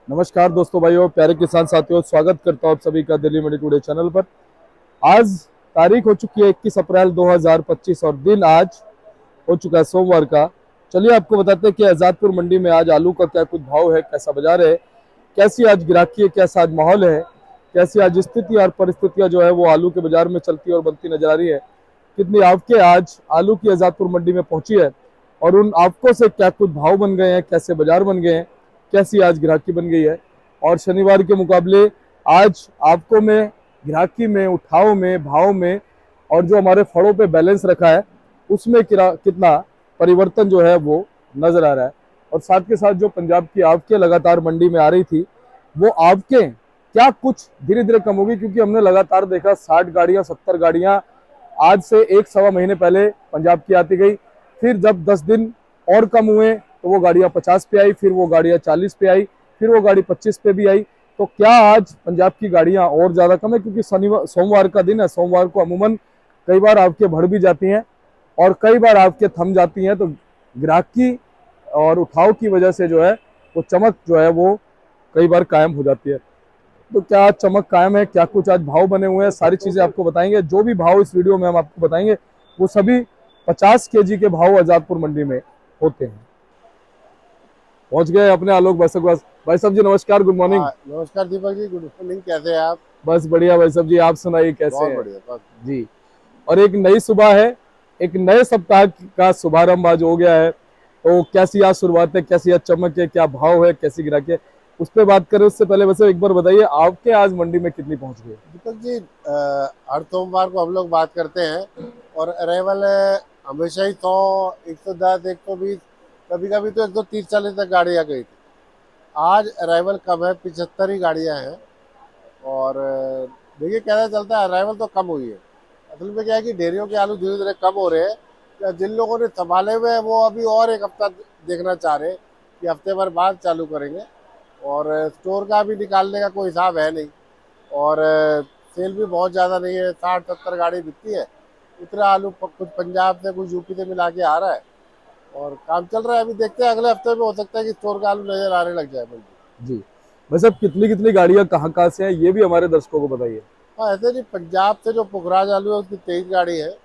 नमस्कार दोस्तों, भाइयों, प्यारे किसान साथियों, स्वागत करता हूं आप सभी का दिल्ली मंडी टुडे चैनल पर। आज तारीख हो चुकी है 21 अप्रैल 2025 और दिन आज हो चुका है सोमवार का। चलिए आपको बताते हैं कि आजादपुर मंडी में आज आलू का क्या कुछ भाव है, कैसा बाजार है, कैसी आज गिराकी है, कैसा आज माहौल है, कैसी आज स्थिति और परिस्थितियां जो है वो आलू के बाजार में चलती और बनती नजर आ रही है। कितनी आवकें आज आलू की आजादपुर मंडी में पहुंची है और उन आवकों से क्या कुछ भाव बन गए हैं, कैसे बाजार बन गए हैं, कैसी आज ग्राहकी बन गई है। और शनिवार के मुकाबले आज आपको में, ग्राहकी में, उठाव में, भाव में और जो हमारे फड़ों पे बैलेंस रखा है उसमें कितना परिवर्तन जो है वो नजर आ रहा है। और साथ के साथ जो पंजाब की आवकें लगातार मंडी में आ रही थी, वो आवकें क्या कुछ धीरे धीरे कम होगी, क्योंकि हमने लगातार देखा 60 गाड़ियां, 70 गाड़ियां आज से एक सवा महीने पहले पंजाब की आती गई। फिर जब 10 दिन और कम हुए तो वो गाड़ियां 50 पे आई, फिर वो गाड़ियां 40 पे आई, फिर वो गाड़ी 25 पे भी आई। तो क्या आज पंजाब की गाड़ियां और ज्यादा कम है, क्योंकि शनिवार सोमवार का दिन है, सोमवार को अमूमन कई बार आपके बढ़ भी जाती हैं और कई बार आपके थम जाती हैं। तो ग्राहकी और उठाव की वजह से जो है वो चमक जो है वो कई बार कायम हो जाती है। तो क्या आज चमक कायम है, क्या कुछ आज भाव बने हुए हैं, सारी चीजें आपको बताएंगे। जो भी भाव इस वीडियो में हम आपको बताएंगे वो सभी 50 केजी के भाव आजादपुर मंडी में होते हैं। पहुंच गए अपने आलोक भाई साहब। भाई साहब जी नमस्कार, गुड मॉर्निंग। हाँ नमस्कार दीपक जी, गुड मॉर्निंग। कैसे हैं आप? बस बढ़िया भाई साहब जी, आप सुनाइए कैसे बहुत हैं बढ़िया, बस। जी। और एक नई सुबह है, एक नए सप्ताह का शुभारंभ आज हो गया है। तो कैसी आज शुरुआत है, कैसी आज चमक है, क्या भाव है, कैसी गिराकी है, उस पर बात करें उससे पहले वैसे एक बार बताइए आपके आज मंडी में कितनी पहुंच गई। दीपक जी, हर सोमवार को हम लोग बात करते हैं और अराइवल हमेशा ही 100, 110, 120, कभी कभी तो 130-140 तक गाड़ियाँ गई थी। आज अराइवल कम है, 75 ही गाड़ियाँ हैं। और देखिए कैसा चलता है, अराइवल तो कम हुई है। असल में क्या है कि डेयरियों के आलू धीरे धीरे कम हो रहे हैं। या जिन लोगों ने संभाले हुए हैं वो अभी और एक हफ्ता देखना चाह रहे हैं कि हफ्ते भर बाद चालू करेंगे। और स्टोर का भी निकालने का कोई हिसाब है नहीं। और सेल भी बहुत ज़्यादा नहीं है, 60-70 गाड़ी बिकती है। उतना आलू कुछ पंजाब से कुछ यूपी से मिला के आ रहा है और काम चल रहा है। अभी देखते हैं, अगले हफ्ते में हो सकता है कि स्टोर का आलू नजर आने लग जाए मंडी। जी वैसे अब कितनी कितनी गाड़ियां कहाँ कहाँ से हैं ये भी हमारे दर्शकों को बताइए। हाँ, ऐसे नहीं, पंजाब से जो पुखराज आलू है उसकी 23 गाड़ी है।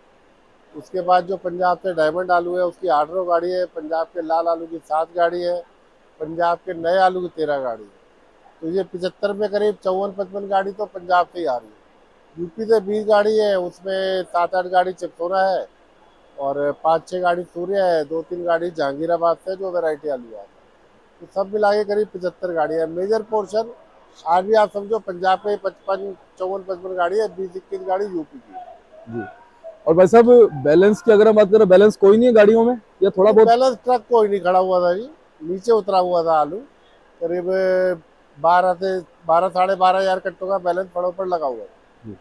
उसके बाद जो पंजाब से डायमंड आलू है उसकी 8 गाड़ी है। पंजाब के लाल आलू की 7 गाड़ी है। पंजाब के नए आलू की 13 गाड़ी है। तो ये 75 में करीब 54-55 गाड़ी तो पंजाब से ही आ रही है। यूपी से 20 गाड़ी है, उसमें 7-8 गाड़ी चिपकोना है और 5-6 गाड़ी सूर्य है, 2-3 गाड़ी जहांगीराबाद से जो वैरायटी आलू आता है। तो सब मिला के करीब 75 गाड़ी है। मेजर पोर्शन आज भी आप समझो पंजाब में 54-55 गाड़ी है, 20-21 गाड़ी यूपी की है। जी। और भाई साहब बैलेंस की अगर हम बात करें, बैलेंस कोई नहीं है गाड़ियों में या थोड़ा नहीं, बहुत। बैलेंस ट्रक कोई नहीं खड़ा हुआ था जी, नीचे उतरा हुआ था आलू। करीब 12 से 12 साढ़े 12 हजार कट्टों का बैलेंस फड़ों पर लगा हुआ है। जी।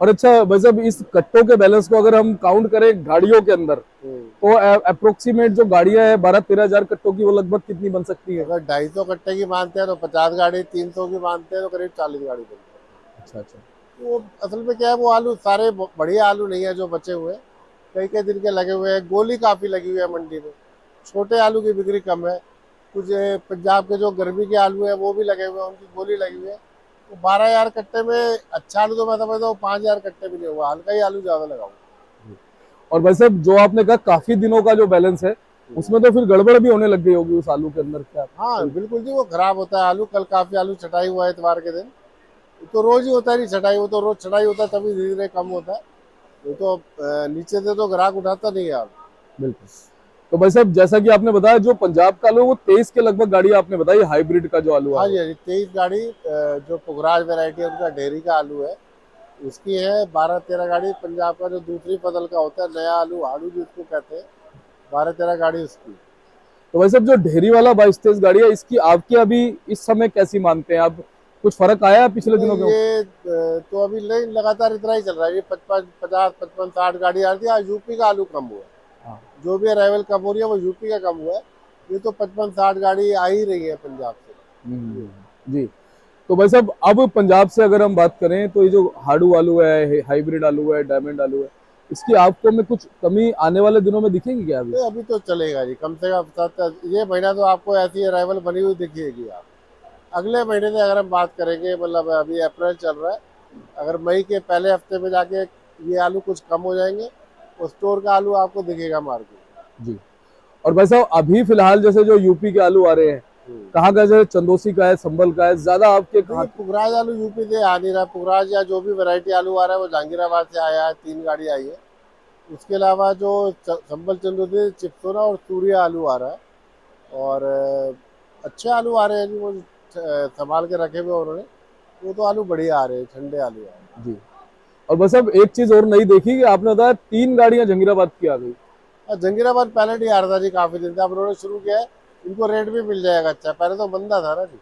और अच्छा भाई साहब, इस कट्टों के बैलेंस को अगर हम काउंट करें गाड़ियों के अंदर, तो अप्रोक्सीमेट जो गाड़ियां है 12-13 हजार कट्टों की, वो लगभग कितनी बन सकती है। अगर 250 कट्टे की मानते हैं तो 50 गाड़ी, 300 की मानते हैं तो करीब 40 गाड़ी बनती है। अच्छा अच्छा। वो असल में क्या है, वो आलू सारे बढ़िया आलू नहीं है जो बचे हुए हैं। कई कई दिन के लगे हुए हैं, गोली काफी लगी हुई है मंडी में। छोटे आलू की बिक्री कम है। कुछ पंजाब के जो गर्मी के आलू है वो भी लगे हुए हैं, उनकी गोली लगी हुई है। तो 12 हजार कट्टे में अच्छा आलू तो मैं समझता हूँ 5 हजार कट्टे भी नहीं हुआ, हल्का ही आलू ज्यादा लगा हुआ। और भाई साहब जो आपने कहा काफी दिनों का जो बैलेंस है, उसमें तो फिर गड़बड़ भी होने लग गई होगी उस आलू के अंदर, क्या हाँ कोई। बिल्कुल जी, वो खराब होता है आलू। कल काफी आलू छटाई हुआ है इतवार के दिन। वो तो रोज ही होता है, नहीं छटाई, वो तो रोज छटाई होता है तभी धीरे धीरे कम होता है। वो तो नीचे से तो ग्राहक उठाता नहीं है आलू। बिल्कुल। तो भाई साहब जैसा कि आपने बताया, जो पंजाब का आलू है, वो 23 के लगभग गाड़ी आपने बताई, हाइब्रिड का जो आलू हाँ है। जी, हाँ जी, 23 गाड़ी जो पुखराज वैरायटी है उनका डेयरी का आलू है, उसकी है। 12-13 गाड़ी पंजाब का जो दूसरी फसल का होता है नया आलू, आड़ू जिसको कहते हैं, 12-13 गाड़ी उसकी। तो भाई साहब जो ढेरी वाला 22-23 गाड़ी है, इसकी आपकी अभी इस समय कैसी मानते हैं आप, कुछ फर्क आया है पिछले नहीं दिनों के। ये तो अभी नहीं, लगातार इतना ही चल रहा है। ये 55, 50, 55, 60 गाड़ी आ रही है। आज यूपी का आलू कम हुआ है। हाँ। जो भी अराइवल कम हो रही है वो यूपी का कम हुआ है। ये तो 55-60 गाड़ी आ ही रही है पंजाब से। जी। तो भाई साहब अब पंजाब से अगर हम बात करें, तो ये जो हाडू आलू है, हाइब्रिड आलू है, डायमंड आलू है, इसकी आपको में कुछ कमी आने वाले दिनों में दिखेगी क्या अभी। नहीं, अभी तो चलेगा जी, कम से कम ये महीना तो आपको ऐसी अराइवल बनी हुई दिखेगी आप। अगले महीने से अगर हम बात करेंगे, मतलब अभी अप्रैल चल रहा है, अगर मई के पहले हफ्ते में जाके ये आलू कुछ कम हो जाएंगे, और स्टोर का आलू आपको दिखेगा मार्केट। जी। और भाई साहब अभी फिलहाल जैसे जो यूपी के आलू आ रहे हैं, हम्म। कहाँ का, जैसे चंदोसी का है, संभल का है, ज्यादा आपके कहाँ देखिए, पुखराज आलू यूपी से आ नहीं रहा। पुखराज या जो भी वैरायटी आलू आ रहा है वो जहांगीराबाद से आया है, 3 गाड़ी आई है। उसके अलावा जो संबल चंदोसी, चिपसोना और सूर्या आलू आ रहा है। और अच्छे आलू आ रहे हैं जी, वो संभाल के रखे हुए उन्होंने। वो तो आलू बढ़िया आ रहे हैं, ठंडे आलू आ रहे हैं। जी। और बस अब एक चीज और नहीं देखी कि आपने बताया 3 गाड़ियां जंगीराबाद की आ गई। और जंगीराबाद पहले नहीं आ रहा था जी, काफी दिन से। अब उन्होंने शुरू किया है, इनको रेट भी मिल जाएगा अच्छा। पहले तो मंदा था ना जी,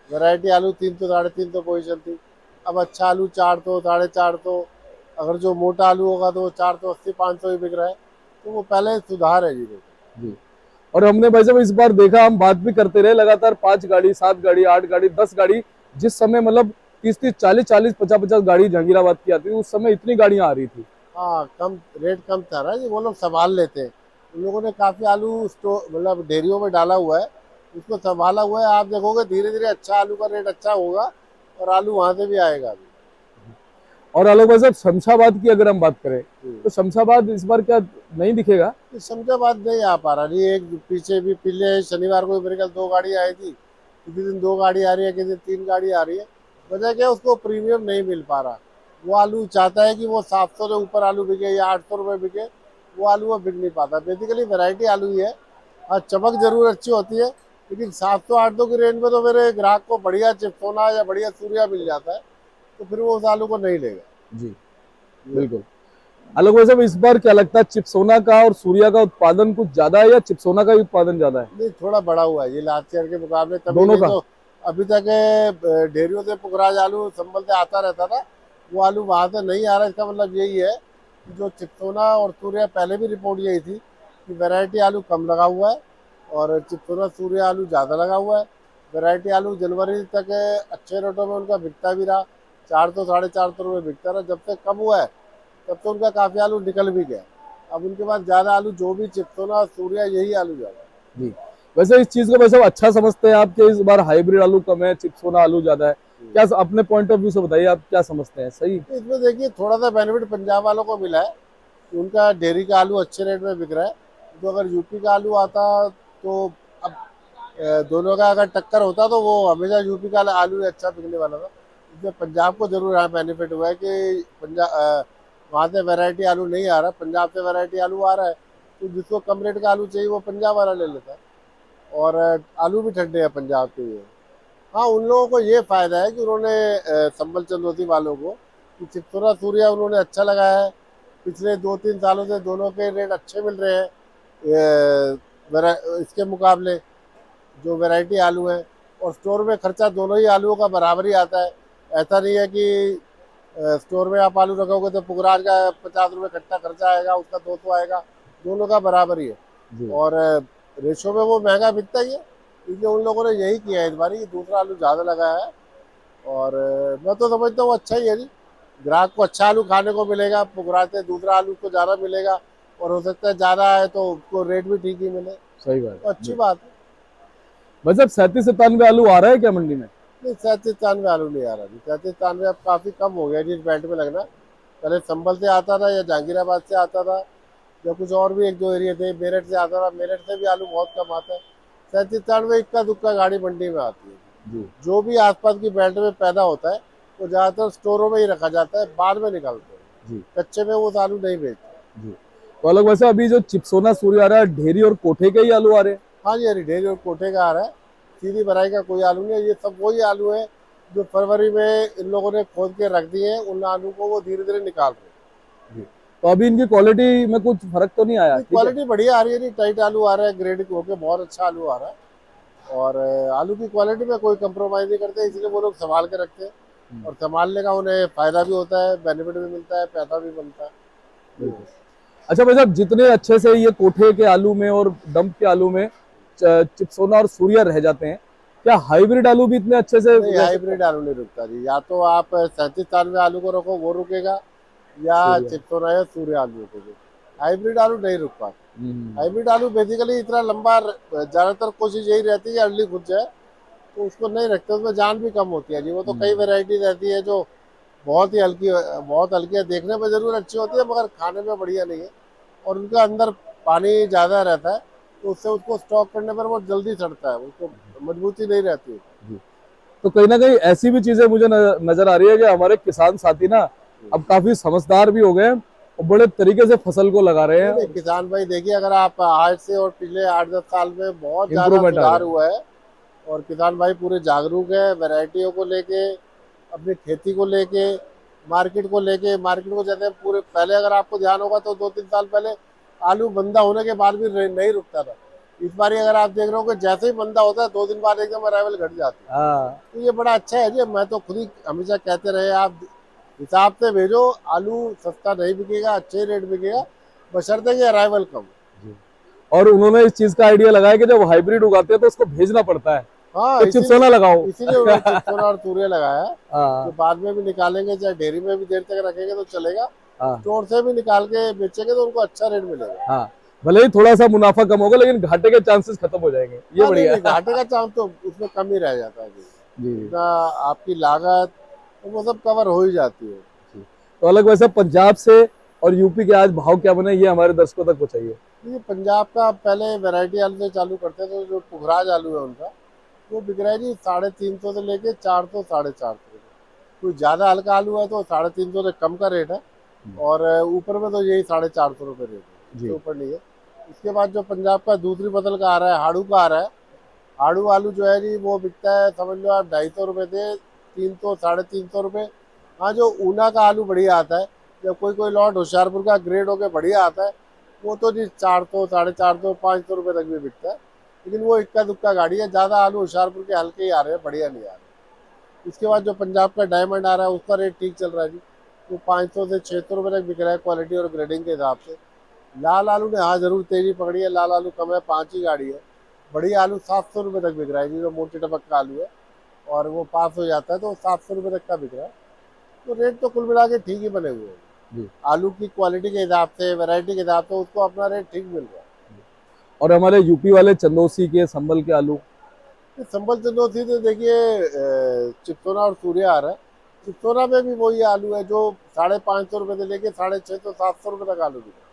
वैरायटी आलू 300 350 पोजीशन थी। अब अच्छा आलू 400 450। अगर जो मोटा आलू होगा तो वो 480 500 ही बिक रहा है। तो वो पहले सुधार है जी देखो। जी। और हमने भाई साहब इस बार देखा, हम बात भी करते रहे लगातार, 5 गाड़ी, 7 गाड़ी, 8 गाड़ी, 10 गाड़ी, जिस समय मतलब 30-30, 40-40, 50-50 गाड़ी जहांगीराबाद की आती थी, उस समय इतनी गाड़ियां आ रही थी। हाँ, कम रेट कम था ना जी, वो लोग संभाल लेते हैं। उन लोगों ने काफी आलू स्टोर, मतलब डेयरियों में डाला हुआ है, उसको संभाला हुआ है। आप देखोगे धीरे धीरे अच्छा आलू का रेट अच्छा होगा, और आलू वहां से भी आएगा अभी। और आलोक भाई साहब शमशाबाद की अगर हम बात करें, हम्म। तो शमशाबाद इस बार क्या नहीं दिखेगा? इस समझाबाद नहीं आ पा रहा जी। एक पीछे भी पिछले शनिवार को मेरे ख्याल 2 गाड़ी आई थी, किसी दिन 2 गाड़ी आ रही है, किसी दिन 3 गाड़ी आ रही है। वजह क्या है, उसको प्रीमियम नहीं मिल पा रहा। वो आलू चाहता है कि वो 700 से ऊपर आलू बिके या 800 रुपये बिके। वो आलू वो बिक नहीं पाता। बेसिकली वैरायटी आलू ही है। हाँ, चमक जरूर अच्छी होती है, लेकिन 700 800 की रेंज में तो मेरे ग्राहक को बढ़िया चिपसोना या बढ़िया सूर्या मिल जाता है, तो फिर वो उस आलू को नहीं लेगा। जी, ये बिल्कुल। आलोक भाई साहब इस बार क्या लगता है, चिपसोना का और सूर्या का उत्पादन कुछ ज्यादा है या चिपसोना का ही उत्पादन ज्यादा है? नहीं, थोड़ा बड़ा हुआ है ये लास्ट ईयर के मुकाबले, तभी। दोनों नहीं का? तो अभी तक डेयरियों से पुखराज आलू संभल से आता रहता था। वो आलू वहां से नहीं आ रहा। इसका मतलब यही है कि जो चिपसोना और सूर्या, पहले भी रिपोर्ट यही थी कि वैरायटी आलू कम लगा हुआ है, और चिपसोना सूर्या आलू ज़्यादा लगा हुआ है। वैरायटी आलू जनवरी तक अच्छे रेटों में उनका बिकता भी रहा, 400 450 रुपये बिकता रहा। जब से कम हुआ है, तब तो उनका काफ़ी आलू निकल भी गया। अब उनके पास ज़्यादा आलू, जो भी चिपसोना और सूर्या, यही आलू ज़्यादा है। जी। वैसे इस चीज को वैसे अच्छा समझते हैं आप कि इस बार हाइब्रिड आलू कम है, चिपसोना आलू ज्यादा है? क्या अपने पॉइंट ऑफ व्यू से बताइए, आप क्या समझते हैं, सही? तो इसमें देखिए, थोड़ा सा बेनिफिट पंजाब वालों को मिला है कि उनका डेयरी का आलू अच्छे रेट में बिक रहा है। तो अगर यूपी का आलू आता, तो अब दोनों का अगर टक्कर होता, तो वो हमेशा यूपी का आलू ही अच्छा बिकने वाला था। इसमें पंजाब को जरूर यहाँ बेनिफिट हुआ है कि पंजाब, वहाँ से वैरायटी आलू नहीं आ रहा, पंजाब से वैरायटी आलू आ रहा है। तो जिसको कम रेट का आलू चाहिए वो पंजाब वाला ले लेता है। और आलू भी ठंडे हैं पंजाब के ये। हाँ, उन लोगों को ये फायदा है कि उन्होंने संबल चंदोसी वालों को, कि चित्तौरा सूर्या उन्होंने अच्छा लगाया है। पिछले 2 3 सालों से दोनों के रेट अच्छे मिल रहे हैं, इसके मुकाबले जो वैरायटी आलू है। और स्टोर में खर्चा दोनों ही आलूओं का बराबर ही आता है। ऐसा नहीं है कि स्टोर में आप आलू रखोगे तो पुखराज का 50 रुपये कट्टा खर्चा आएगा, उसका 200 आएगा। दोनों का बराबर ही है। जी। और रेशो में वो महंगा बिकता ही है। इसलिए उन लोगों ने यही किया है इस बार कि दूसरा आलू ज़्यादा लगाया है। और मैं तो समझता हूँ अच्छा ही है जी। ग्राहक को अच्छा आलू खाने को मिलेगा, पुखराज से दूसरा आलू को ज़्यादा मिलेगा। और हो सकता है ज़्यादा है तो उसको रेट भी ठीक ही मिले, सही बात तो अच्छी है। बात है। मतलब 37-97 आलू आ रहा है क्या मंडी में? नहीं, 37 93 आलू नहीं आ रहा जी। 37 93 अब काफ़ी कम हो गया जी इस बेल्ट में लगना। पहले संभल से आता था, या जहांगीराबाद से आता था, या कुछ और भी 1 2 एरिया थे, मेरठ से आता था। मेरठ से भी आलू बहुत कम आता है। 37 93 इक्का दुक्का गाड़ी मंडी में आती है। जी। जो भी आसपास की बेल्ट में पैदा होता है, वो ज़्यादातर स्टोरों में ही रखा जाता है, बाद में निकालते हैं। जी। कच्चे में वो आलू नहीं बेचते। जी। तो अलग वैसे अभी जो चिपसोना सूर्य आ रहा है, ढेरी और कोठे के ही आलू आ रहे हैं? हाँ जी, अरे ढेरी और कोठे का आ रहा है। सीधी भराई का कोई आलू नहीं है। ये सब वही आलू है जो फरवरी में इन लोगों ने खोद के रख दिए हैं। उन आलू को वो धीरे धीरे निकाल रहे हैं। जी। तो अभी इनकी क्वालिटी में कुछ फर्क तो नहीं आया? नहीं, ठीक है। क्वालिटी बढ़िया आ रही है जी। टाइट आलू आ रहा है, ग्रेड होके बहुत अच्छा आलू आ रहा है। और आलू की क्वालिटी में कोई कंप्रोमाइज नहीं करते, इसलिए वो लोग संभाल के रखते हैं। और संभालने का उन्हें फायदा भी होता है, बेनिफिट भी मिलता है, पैसा भी बनता है। बिल्कुल। अच्छा भाई साहब, जितने अच्छे से ये कोठे के आलू में और डंप के आलू में चिपसोना और सूर्या रह जाते हैं, क्या हाइब्रिड आलू भी इतने अच्छे से नहीं, रह सकता है? हाइब्रिड आलू नहीं रुकता जी। या तो आप 37 93 आलू को रखो, वो रुकेगा, या सूर्या। चित्तौरा या सूर्य आलू रुकेगा। हाइब्रिड आलू नहीं रुक पाता। हम्म। हाइब्रिड आलू बेसिकली इतना लंबा, ज्यादातर कोशिश यही रहती है कि अर्ली खुद जाए, तो उसको नहीं रखते, उसमें जान भी कम होती है जी। वो तो कई वैरायटी रहती है जो बहुत ही हल्की, बहुत हल्की है, देखने में जरूर अच्छी होती है मगर खाने में बढ़िया नहीं है, और उनके अंदर पानी ज़्यादा रहता है, तो उससे उसको स्टॉक करने पर वो जल्दी सड़ता है, उसको मजबूती नहीं रहती है। जी। तो कहीं ना कहीं ऐसी भी चीजें मुझे नजर आ रही है कि हमारे किसान साथी ना अब काफी समझदार भी हो गए हैं और बड़े तरीके से फसल को लगा रहे नहीं नहीं, हैं। किसान भाई देखिए, अगर आप आज से और पिछले 8-10 साल में बहुत ज़्यादा इम्प्रूवमेंट आ सुधार गया। हुआ है, और किसान भाई पूरे जागरूक है वैरायटियों को लेके, अपनी खेती को लेके, मार्केट को जाते हैं पूरे। पहले अगर आपको ध्यान होगा तो 2-3 साल पहले आलू बंदा होने के बाद भी नहीं रुकता था। इस बार अगर आप देख रहे हो कि जैसे ही बंदा होता है 2 दिन बाद एकदम अराइवल घट जाती है। हाँ। तो ये बड़ा अच्छा है जी। मैं तो खुद ही हमेशा कहते रहे, आप हिसाब से भेजो, आलू सस्ता नहीं बिकेगा, अच्छे रेट बिकेगा, बशर्ते कि अराइवल कम। जी। और उन्होंने इस चीज का आइडिया लगाया कि जब हाइब्रिड उगाते हैं तो उसको भेजना पड़ता है, हाँ, तो चिप्सोना लगाओ। इसीलिए उन्होंने चिप्सोना और तूरिया लगाया है, जो हाँ। बाद में भी निकालेंगे, चाहे डेयरी में भी देर तक रखेंगे तो चलेगा, हाँ। स्टोर से भी निकाल के बेचेंगे तो उनको अच्छा रेट मिलेगा। हाँ। भले ही थोड़ा सा मुनाफा कम होगा लेकिन घाटे के चांसेस खत्म हो जाएंगे, ये हाँ नहीं बढ़िया नहीं, है। घाटे का चांस तो उसमें कम ही रह जाता है जी। जी। जितना आपकी लागत, तो वो सब कवर हो ही जाती है। जी। तो अलग वैसे पंजाब से और यूपी के आज भाव क्या बने ये हमारे दर्शकों तक पहुंचाइए। ये पंजाब का पहले वैरायटी आलू से चालू करते थे, तो जो पुखराज आलू है उनका, वो बिक रहा है जी 350 से लेके 400, 450 रुपये। कोई ज़्यादा हल्का आलू है तो 350 से कम का रेट है, और ऊपर में तो यही 450 रुपये रेट है, इससे जी। ऊपर नहीं है। उसके बाद जो पंजाब का दूसरी फसल का आ रहा है, हाड़ू का आ रहा है। हाड़ू आलू जो है जी वो बिकता है, समझ लो आप 250 रुपये से 300, 350 रुपये। हाँ, जो ऊना का आलू बढ़िया आता है, जब कोई कोई लॉट होशियारपुर का ग्रेड होके बढ़िया आता है, वो तो जी 400, 450, 500 रुपये तक भी बिकता है। लेकिन वो इक्का दुक्का गाड़ी है, ज़्यादा आलू होशियारपुर के हल्के ही आ रहे हैं, बढ़िया नहीं आ रहे। इसके बाद जो पंजाब का डायमंड आ रहा है उसका रेट ठीक चल रहा है जी, वो 500 से 600 रुपये तक बिक रहा है, क्वालिटी और ग्रेडिंग के हिसाब से। लाल आलू ने हाँ जरूर तेजी पकड़ी है, लाल आलू कम है, 5 ही गाड़ी है। बड़ी आलू 700 रुपये तक बिक रहा है जी, जो मोटी टपक का आलू है, और वो पास हो जाता है तो 700 रुपये तक का बिक रहा है। तो रेट तो कुल मिला के ठीक ही बने हुए हैं। जी। आलू की क्वालिटी के हिसाब से, वैरायटी के हिसाब से उसको अपना रेट ठीक मिल रहा है। और हमारे यूपी वाले चंदौसी के संभल के आलू। ये संबल चंदौसी तो देखिए, चिप्सोना और सूर्या आ रहा है। चिप्सोना में भी वही आलू है जो 550 रुपये से लेके 650, 700 रुपये तक आलू बिक रहा है।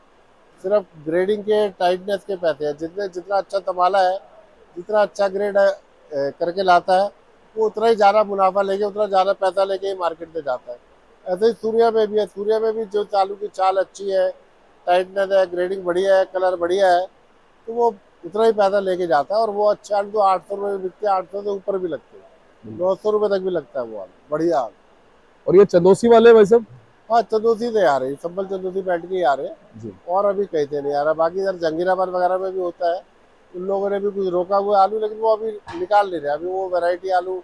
सिर्फ ग्रेडिंग के, टाइटनेस के पैसे हैं, जितने जितना अच्छा तबाला है, जितना अच्छा ग्रेड है, करके लाता है, वो उतना ही ज़्यादा मुनाफा लेके, उतना ज़्यादा पैसा लेके ही मार्केट में जाता है। ऐसे ही सूर्या में भी है। सूर्या में भी जो आलू की चाल अच्छी है, टाइटनेस है, ग्रेडिंग बढ़िया है, कलर बढ़िया है, तो वो उतना ही पैसा लेके जाता है। और वो अच्छे आलू तो 800 रुपये में बिकते हैं, 800 से ऊपर भी लगते हैं, 900 रुपये तक भी लगता है वो आलू, बढ़िया आलू। और ये चंदौसी वाले भाई साहब। हाँ, चंदौसी से आ रहे हैं, संबल चंदौसी बैठ के ही आ रहे हैं, जी। और अभी कहीं से नहीं आ रहा। बाकी इधर जंगीराबाद वगैरह में भी होता है, उन लोगों ने भी कुछ रोका हुआ है आलू, लेकिन वो अभी निकाल नहीं रहे, अभी वो वैरायटी आलू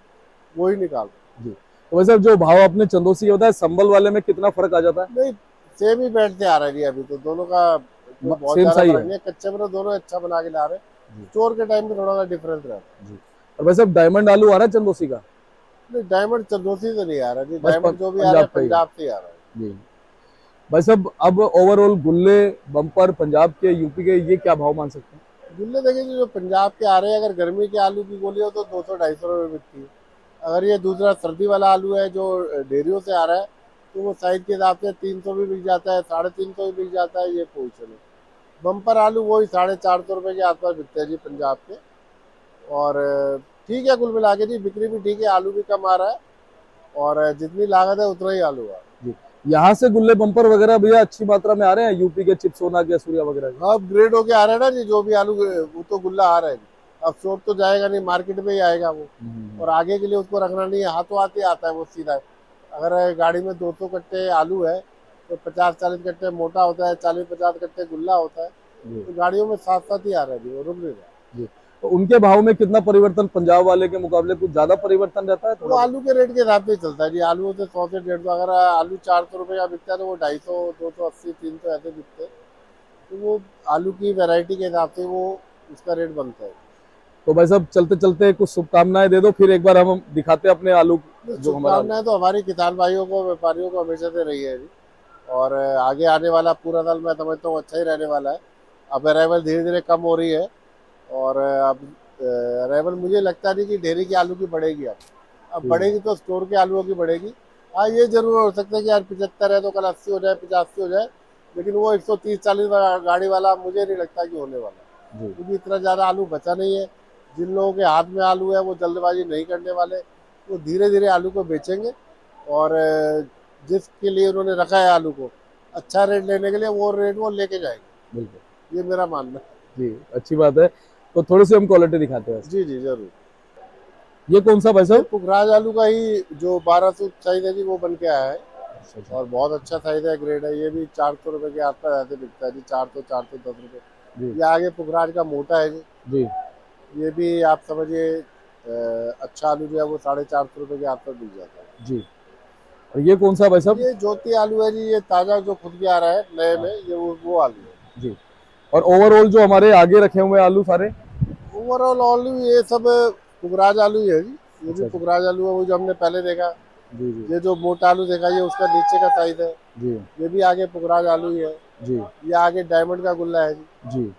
वो ही निकाल रहे। जी। तो भाई साहब जो भाव अपने चंदौसी के होता है संभल वाले में कितना फर्क आ जाता है। नहीं, सेम ही बैठते आ रहा है जी अभी तो, दोनों का कोई बहुत सेम ज़्यादा सही फर्क है। नहीं है। कच्चे में तो दोनों अच्छा बना के ला रहे हैं, जी। स्टोर के टाइम में थोड़ा सा डिफरेंस रहता है। जी। और भाई साहब डायमंड आलू आ रहा है चंदौसी का। नहीं, डायमंड चंदौसी से नहीं आ रहा जी, बस डायमंड जो भी आ रहा पंजाब है का ही है। पंजाब से ही आ रहा है। जी। भाई साहब अब ओवरऑल गुल्ले बम्पर पंजाब के यूपी के ये क्या भाव मान सकते हैं। गुल्ले देखिए जी, जो पंजाब के आ रहे हैं, अगर गर्मी के आलू की गोली हो तो 200-250 रुपये बिकती है। अगर ये दूसरा सर्दी वाला आलू है जो डेयरियों से आ रहा है, तो वो साइज के हिसाब से 300 भी बिक जाता है, 350 भी बिक जाता है, ये पोजिशन है। बम्पर आलू वही 450 रुपये के आसपास बिकते हैं जी पंजाब के। और ठीक है, कुल मिला के जी बिक्री भी ठीक है, आलू भी कम आ रहा है, और जितनी लागत है उतना ही आलू आ रहा है। जी। यहाँ से गुल्ले बम्पर वगैरह भैया अच्छी मात्रा में आ रहे हैं यूपी के चिप्सोना के सूर्या वगैरह के। हाँ, अपग्रेड होके आ रहा है ना जी, जो भी आलू वो तो गुल्ला आ रहा है जी। अब शॉप तो जाएगा नहीं, मार्केट में ही आएगा वो, और आगे के लिए उसको रखना नहीं है, हाथों हाथ ही आता है वो सीधा। अगर गाड़ी में 200 कट्टे आलू है तो 50-40 कट्टे मोटा होता है, 40-50 कट्टे गुल्ला होता है, जी। तो गाड़ियों में साथ साथ ही आ रहा है जी, वो रुक नहीं रहा। जी। तो उनके भाव में कितना परिवर्तन पंजाब वाले के मुकाबले कुछ ज्यादा परिवर्तन रहता है वो थोड़ा बहुत। आलू के रेट के हिसाब से ही चलता है जी, आलू से 100 से 150। अगर आलू 400 रुपये का बिकता है तो वो 250, 280, 300 ऐसे बिकते हैं। तो वो आलू की वैरायटी के हिसाब से वो उसका रेट बनता है। तो भाई साहब चलते चलते कुछ शुभकामनाएं दे दो फिर एक बार हम दिखाते हैं अपने आलू जो हमारा आलू। शुभकामनाएं तो हमारी किसान भाइयों को, व्यापारियों को हमेशा से रही है जी। और आगे आने वाला पूरा साल मैं समझता हूँ अच्छा ही रहने वाला है। अब अराइवल धीरे धीरे कम हो रही है, और अब अराइवल मुझे लगता नहीं कि डेयरी के आलू की बढ़ेगी अब बढ़ेगी तो स्टोर के आलूओं की बढ़ेगी। हाँ, ये जरूर हो सकता है कि यार 75 है तो कल 80 हो जाए, 85 हो जाए, लेकिन वो 130-40 गाड़ी वाला मुझे नहीं लगता कि होने वाला, जी क्योंकि इतना ज़्यादा आलू बचा नहीं है। जिन लोगों के हाथ में आलू है वो जल्दबाजी नहीं करने वाले, वो धीरे धीरे आलू को बेचेंगे, और जिसके लिए उन्होंने रखा है आलू को अच्छा रेट लेने के लिए, वो रेट वो लेके जाएंगे। बिल्कुल। ये मेरा मानना है। जी, अच्छी बात है। तो थोड़ी सी हम क्वालिटी दिखाते हैं। जी जी जरूर। ये कौन सा भाई ये साहब? पुखराज आलू का ही जो 1200 साइज है जी, वो बन के आया है, अच्छा अच्छा। और बहुत अच्छा साइज है, ग्रेड है। ये भी 400 रुपये के आसपास ऐसे बिकता है जी, 400-410 रुपये। जी ये आगे पुखराज का मोटा है जी। जी ये भी आप समझिए अच्छा आलू जो है वो 450 रुपये के आसपास बिक जाता है। जी। और ये कौन सा भाई साहब? ये ज्योति आलू है जी, ये ताज़ा जो खुद के आ रहा है नए हाँ में, ये वो आलू है। जी। और ओवरऑल जो हमारे आगे रखे हुए आलू सारे? ओवरऑल आलू ये सब पुखराज आलू ही है जी। ये भी अच्छा अच्छा। पुखराज आलू है, वो जो हमने पहले देखा। जी जी ये जो मोटा आलू देखा, ये उसका नीचे का साइज है। जी ये भी आगे पुखराज आलू ही है। जी ये आगे डायमंड का गुल्ला है जी। जी।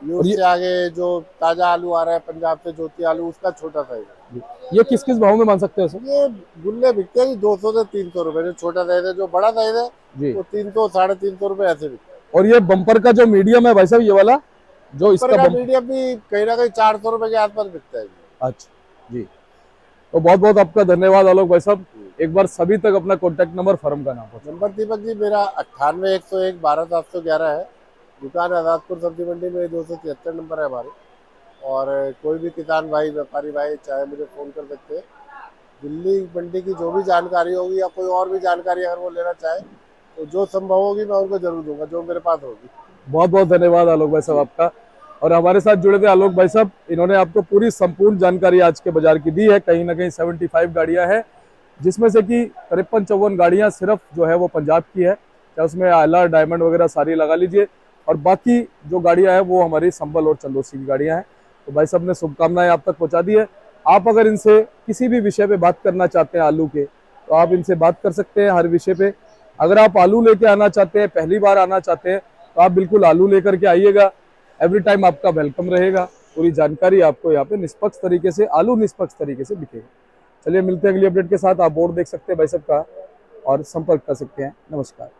ये और उससे आगे जो ताज़ा आलू आ रहा है पंजाब से, ज्योति आलू, उसका छोटा साइज है। ये किस किस भाव में मान सकते हैं सर? ये गुल्ले बिकते हैं 200 से 300 रुपए, जो छोटा साइज है। जो बड़ा साइज है जी। वो 300-350 रुपए ऐसे बिकता है। और ये बम्पर का जो मीडियम है भाई साहब, ये वाला जो ऊपर इसका का बम्पर? मीडियम भी कहीं ना कहीं 400 रुपए के आसपास बिकता है जी। अच्छा जी। तो बहुत बहुत आपका धन्यवाद आलोक भाई साहब। एक बार सभी तक अपना कॉन्टैक्ट नंबर, फर्म का नाम पहुंचा। नंबर दीपक जी मेरा 98-101-12-711 है। दुकान आजादपुर सब्जी मंडी में 273 नंबर है हमारे। और कोई भी किसान भाई, व्यापारी भाई चाहे मुझे फ़ोन कर सकते हैं। दिल्ली मंडी की जो भी जानकारी होगी, या कोई और भी जानकारी अगर वो लेना चाहे, तो जो संभव होगी मैं उनको जरूर दूंगा, जो मेरे पास होगी। बहुत बहुत धन्यवाद आलोक भाई साहब जी आपका। और हमारे साथ जुड़े थे आलोक भाई साहब, इन्होंने आपको पूरी संपूर्ण जानकारी आज के बाजार की दी है। कहीं ना कहीं 75 गाड़ियां हैं, जिसमें से कि 53-54 गाड़ियां सिर्फ जो है वो पंजाब की है, चाहे उसमें आला डायमंड वगैरह सारी लगा लीजिए। और बाकी जो गाड़ियां हैं वो हमारी संभल और चंदोसी की गाड़ियां हैं। तो भाई साहब ने शुभकामनाएं आप तक पहुंचा दी है। आप अगर इनसे किसी भी विषय पे बात करना चाहते हैं आलू के, तो आप इनसे बात कर सकते हैं हर विषय पे। अगर आप आलू लेके आना चाहते हैं, पहली बार आना चाहते हैं, तो आप बिल्कुल आलू लेकर के आइएगा। एवरी टाइम आपका वेलकम रहेगा। पूरी जानकारी आपको यहाँ पे निष्पक्ष तरीके से, आलू निष्पक्ष तरीके से बिकेगा। चलिए मिलते हैं अगली अपडेट के साथ। आप बोर्ड देख सकते हैं भाई साहब का, और संपर्क कर सकते हैं। नमस्कार।